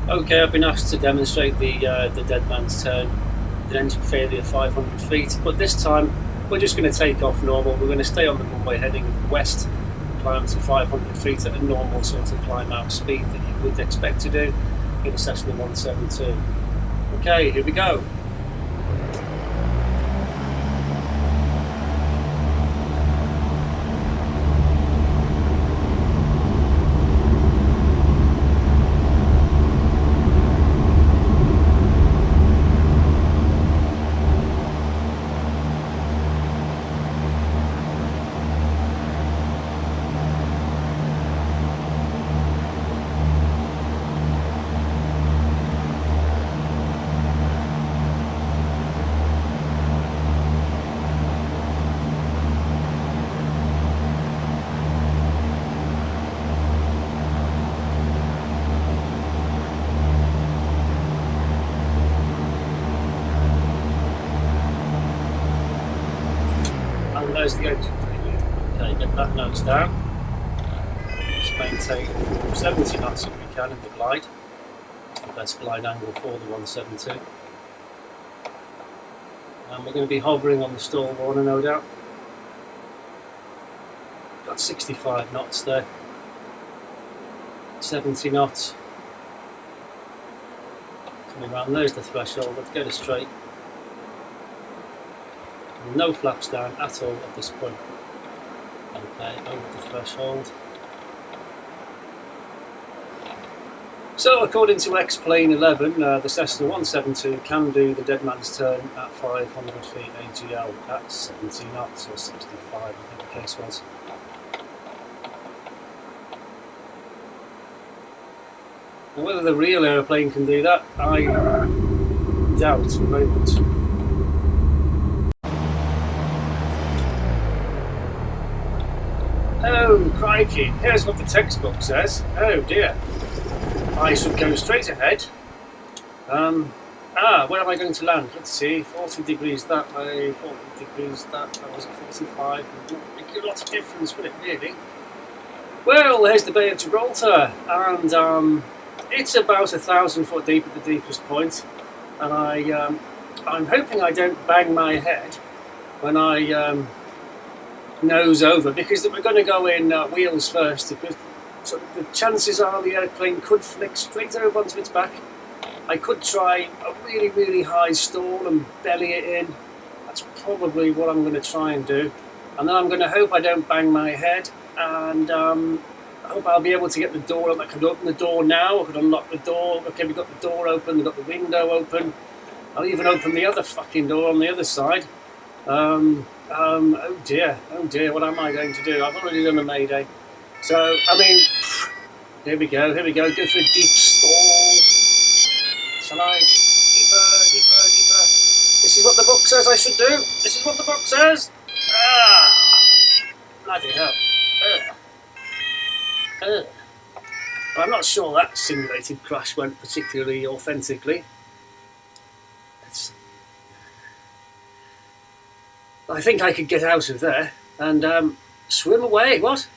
Okay, I've been asked to demonstrate the dead man's turn, the engine failure 500 feet, but this time we're just going to take off normal. We're going to stay on the runway heading west, climb to 500 feet at a normal sort of climb out speed that you would expect to do in a Cessna 172. Okay, here we go. And there's the engine failure. Okay, get that nose down. Just maintain 70 knots if we can in the glide. It's the best glide angle for the 172. And we're going to be hovering on the stall warner, no doubt. Got 65 knots there. 70 knots. Coming around, there's the threshold. Let's get it straight. No flaps down at all at this point. Okay, over the threshold. So according to X-Plane 11, the Cessna 172 can do the dead man's turn at 500 feet AGL at 70 knots or 65, I think the case was. Now whether the real aeroplane can do that, I doubt very much. Oh, crikey, here's what the textbook says. Oh dear. I should go straight ahead. Where am I going to land? Let's see, 40 degrees that way, 40 degrees that was at 45. It wouldn't make a lot of difference, would it really? Well, there's the Bay of Gibraltar, and it's about 1,000 foot deep at the deepest point. And I'm hoping I don't bang my head when I nose over, because we're going to go in wheels first. So the chances are the airplane could flick straight over onto its back. I could try a really, really high stall and belly it in. That's probably what I'm going to try and do. And then I'm going to hope I don't bang my head, and I hope I'll be able to get the door up. I could open the door now, I could unlock the door. Okay, we've got the door open, we've got the window open. I'll even open the other fucking door on the other side. Oh dear, what am I going to do? I've already done a mayday. So, I mean, here we go, go for a deep stall. Shall I? Deeper. This is what the book says I should do. This is what the book says. Bloody hell. But I'm not sure that simulated crash went particularly authentically. I think I could get out of there and swim away. What?